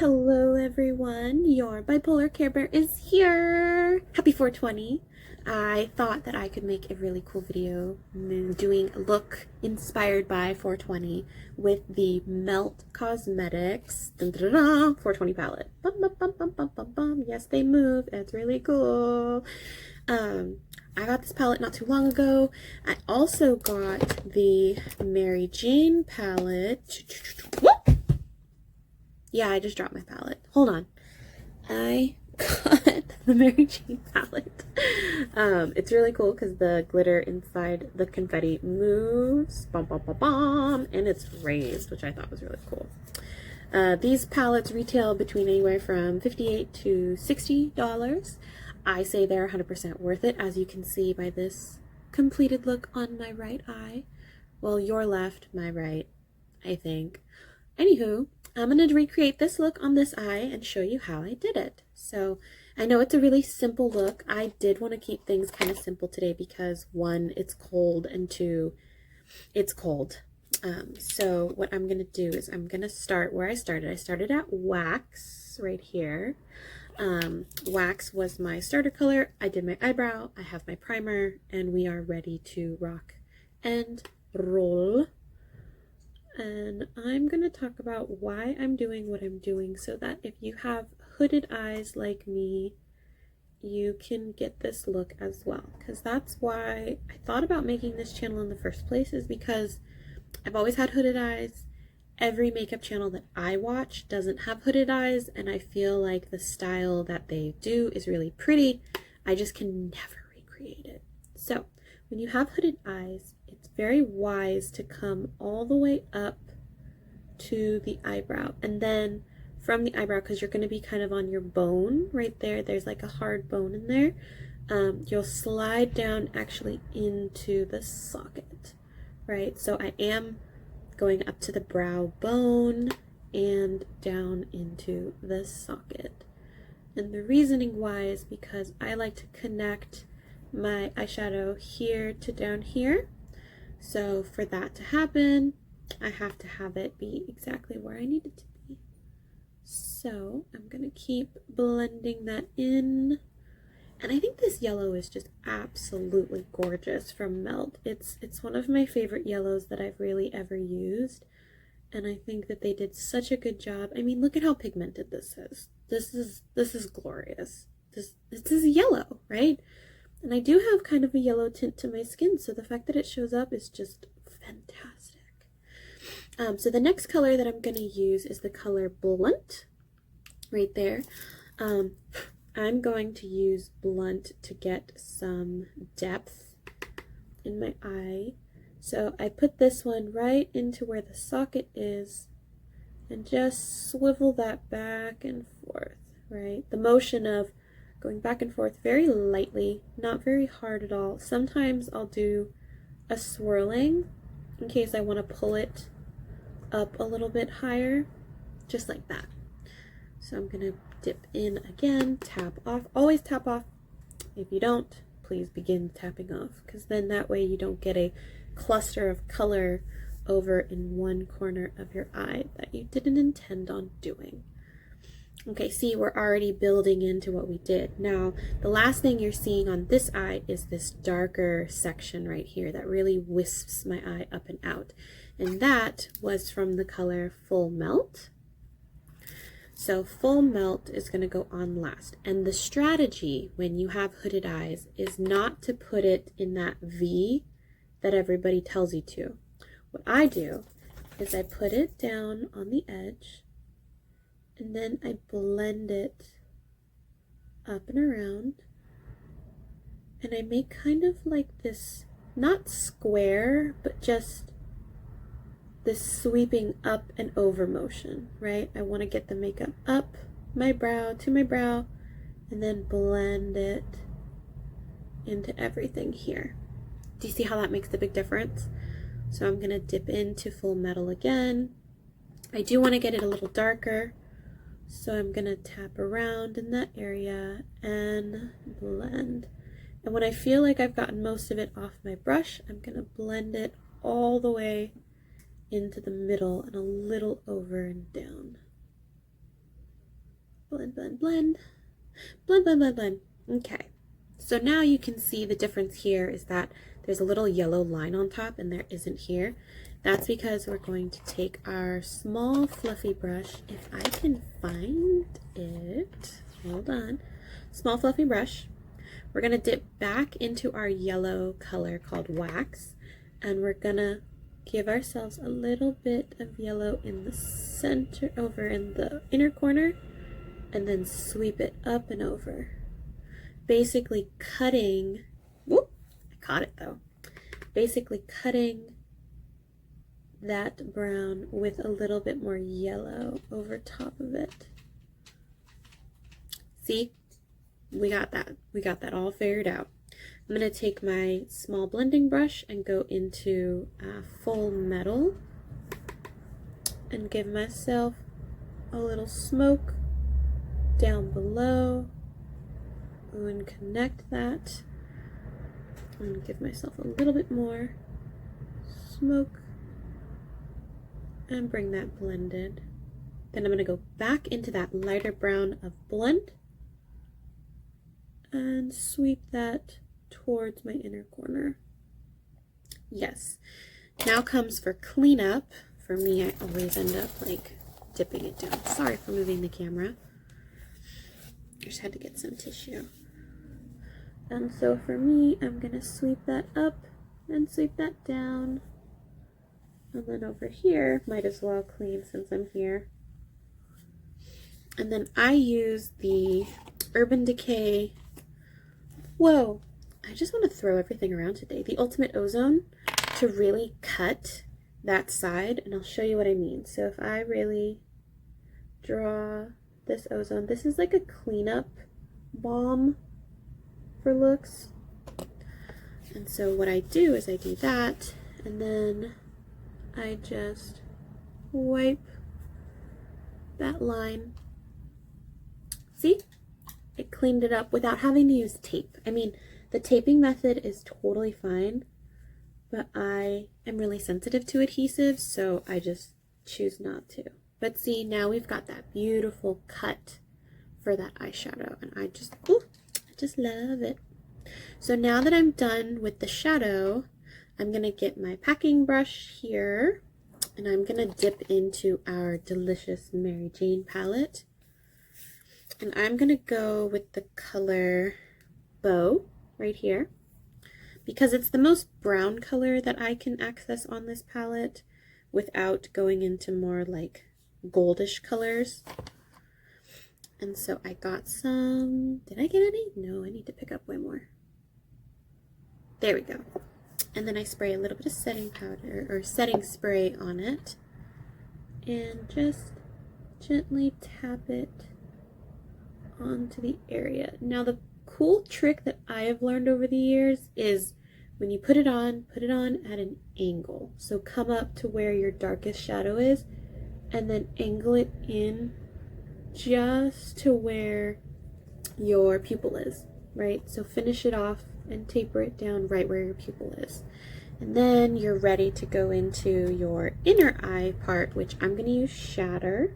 Hello everyone, your bipolar Care Bear is here! Happy 420! I thought that I could make a really cool video doing a look inspired by 420 with the Melt Cosmetics 420 palette. Bum, bum, bum, bum, bum, bum, bum. Yes, they move. It's really cool. I got this palette not too long ago. I also got the Maryjane palette. Yeah, I just dropped my palette. Hold on. I got the Maryjane palette. It's really cool because the glitter inside the confetti moves. Bum, bum, bum, bum, and it's raised, which I thought was really cool. These palettes retail between anywhere from $58 to $60. I say they're 100% worth it, as you can see by this completed look on my right eye. Well, your left, my right, I think. Anywho, I'm going to recreate this look on this eye and show you how I did it. So I know it's a really simple look. I did want to keep things kind of simple today because one, it's cold, and two, it's cold. So what I'm going to do is I'm going to start where I started. I started at wax right here. Wax was my starter color. I did my eyebrow. I have my primer, and we are ready to rock and roll. And I'm going to talk about why I'm doing what I'm doing so that if you have hooded eyes like me, you can get this look as well. Because that's why I thought about making this channel in the first place, is because I've always had hooded eyes. Every makeup channel that I watch doesn't have hooded eyes, and I feel like the style that they do is really pretty. I just can never recreate it. So when you have hooded eyes, it's very wise to come all the way up to the eyebrow, and then from the eyebrow, because you're going to be kind of on your bone right there, there's like a hard bone in there, you'll slide down actually into the socket, right? So I am going up to the brow bone and down into the socket. And the reasoning why is because I like to connect my eyeshadow here to down here. So for that to happen, I have to have it be exactly where I need it to be. So I'm going to keep blending that in. And I think this yellow is just absolutely gorgeous from Melt. It's one of my favorite yellows that I've really ever used. And I think that they did such a good job. I mean, look at how pigmented this is. This is glorious. This is yellow, right? And I do have kind of a yellow tint to my skin, so the fact that it shows up is just fantastic. So the next color that I'm going to use is the color Blunt, right there. I'm going to use Blunt to get some depth in my eye. So I put this one right into where the socket is and just swivel that back and forth, right? The motion of going back and forth very lightly, not very hard at all. Sometimes I'll do a swirling in case I want to pull it up a little bit higher, just like that. So I'm going to dip in again, tap off, always tap off. If you don't, please begin tapping off, because then that way you don't get a cluster of color over in one corner of your eye that you didn't intend on doing. Okay, see, we're already building into what we did. Now, the last thing you're seeing on this eye is this darker section right here that really wisps my eye up and out. And that was from the color Full Melt. So Full Melt is going to go on last. And the strategy when you have hooded eyes is not to put it in that V that everybody tells you to. What I do is I put it down on the edge, and then I blend it up and around, and I make kind of like this, not square, but just this sweeping up and over motion, right? I want to get the makeup up my brow to my brow, and then blend it into everything here. Do you see how that makes the big difference? So I'm going to dip into Full Metal again. I do want to get it a little darker, so I'm going to tap around in that area and blend. And when I feel like I've gotten most of it off my brush, I'm going to blend it all the way into the middle and a little over and down. Blend, blend, blend. Blend, blend, blend, blend. Okay. So now you can see the difference here is that there's a little yellow line on top and there isn't here. That's because we're going to take our small fluffy brush, if I can find it, hold on, small fluffy brush. We're going to dip back into our yellow color called wax, and we're going to give ourselves a little bit of yellow in the center, over in the inner corner, and then sweep it up and over. Basically cutting, whoop, I caught it though, basically cutting that brown with a little bit more yellow over top of it. See, we got that all figured out. I'm going to take my small blending brush and go into Full Metal and give myself a little smoke down below and connect that and give myself a little bit more smoke and bring that blended. Then I'm going to go back into that lighter brown of blend and sweep that towards my inner corner. Yes. Now comes for cleanup. For me, I always end up like dipping it down. Sorry for moving the camera. I just had to get some tissue. And so for me, I'm going to sweep that up and sweep that down. And then over here, might as well clean since I'm here. And then I use the Urban Decay, whoa, I just want to throw everything around today, the Ultimate Ozone, to really cut that side, and I'll show you what I mean. So if I really draw this ozone, this is like a cleanup balm for looks. And so what I do is I do that, and then I just wipe that line. See? It cleaned it up without having to use tape. I mean, the taping method is totally fine, but I am really sensitive to adhesives, so I just choose not to. But see, now we've got that beautiful cut for that eyeshadow, and I just love it. So now that I'm done with the shadow, I'm going to get my packing brush here, and I'm going to dip into our delicious Maryjane palette. And I'm going to go with the color Bow right here, because it's the most brown color that I can access on this palette without going into more like goldish colors. And so I got some, did I get any? No, I need to pick up way more. There we go. And then I spray a little bit of setting powder or setting spray on it and just gently tap it onto the area. Now the cool trick that I have learned over the years is when you put it on at an angle. So come up to where your darkest shadow is and then angle it in just to where your pupil is, right? So finish it off and taper it down right where your pupil is. And then you're ready to go into your inner eye part, which I'm going to use Shatter.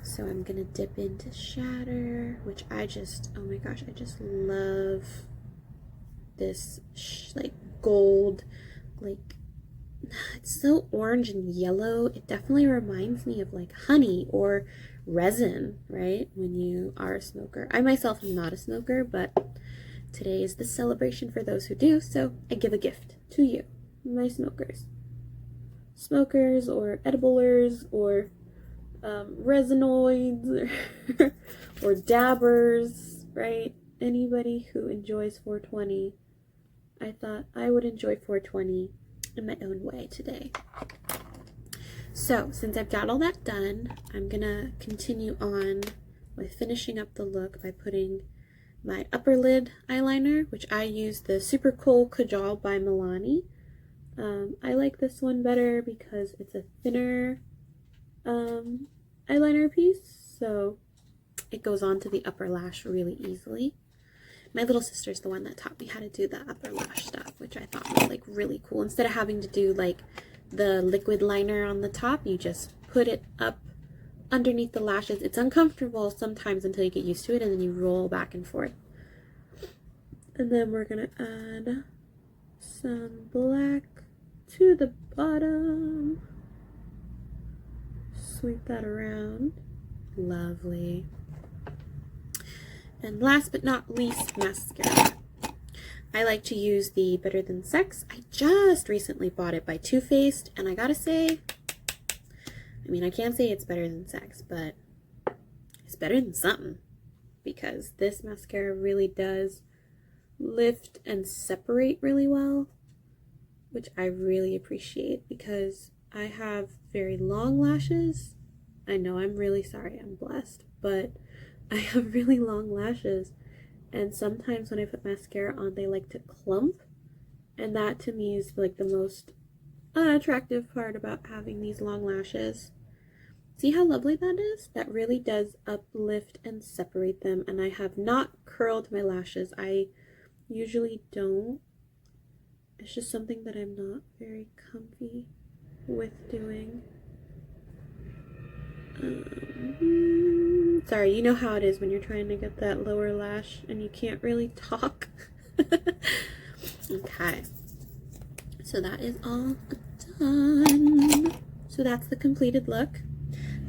So I'm going to dip into Shatter, which I just, oh my gosh, I just love this like gold, like it's so orange and yellow. It definitely reminds me of like honey or resin, right? When you are a smoker. I myself am not a smoker, but today is the celebration for those who do, so I give a gift to you, my smokers. Smokers or ediblers or resinoids or dabbers, right? Anybody who enjoys 420. I thought I would enjoy 420 in my own way today. So since I've got all that done, I'm gonna continue on with finishing up the look by putting my upper lid eyeliner, which I use the Super Kohl Kajal by Malani. I like this one better because it's a thinner eyeliner piece, so it goes onto the upper lash really easily. My little sister's the one that taught me how to do the upper lash stuff, which I thought was like really cool. Instead of having to do like the liquid liner on the top, you just put it up underneath the lashes. It's uncomfortable sometimes until you get used to it, and then you roll back and forth. And then we're gonna add some black to the bottom. Sweep that around. Lovely. And last but not least, mascara. I like to use the Better Than Sex. I just recently bought it by Too Faced, and I gotta say, I mean, I can't say it's better than Sex, but it's better than something, because this mascara really does lift and separate really well, which I really appreciate, because I have very long lashes. I know, I'm really sorry, I'm blessed, but I have really long lashes, and sometimes when I put mascara on, they like to clump, and that to me is like the most unattractive part about having these long lashes. See how lovely that is? That really does uplift and separate them, and I have not curled my lashes. I usually don't. It's just something that I'm not very comfy with doing. Sorry, you know how it is when you're trying to get that lower lash and you can't really talk. Okay, so that is all done. So that's the completed look.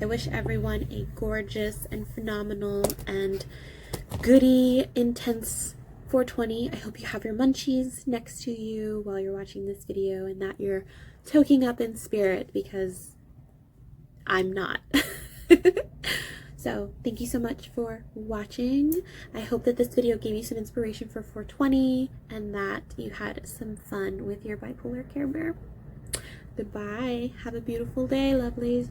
I wish everyone a gorgeous and phenomenal and goody, intense 420. I hope you have your munchies next to you while you're watching this video, and that you're toking up in spirit, because I'm not. So thank you so much for watching. I hope that this video gave you some inspiration for 420 and that you had some fun with your bipolar Care Bear. Goodbye. Have a beautiful day, lovelies.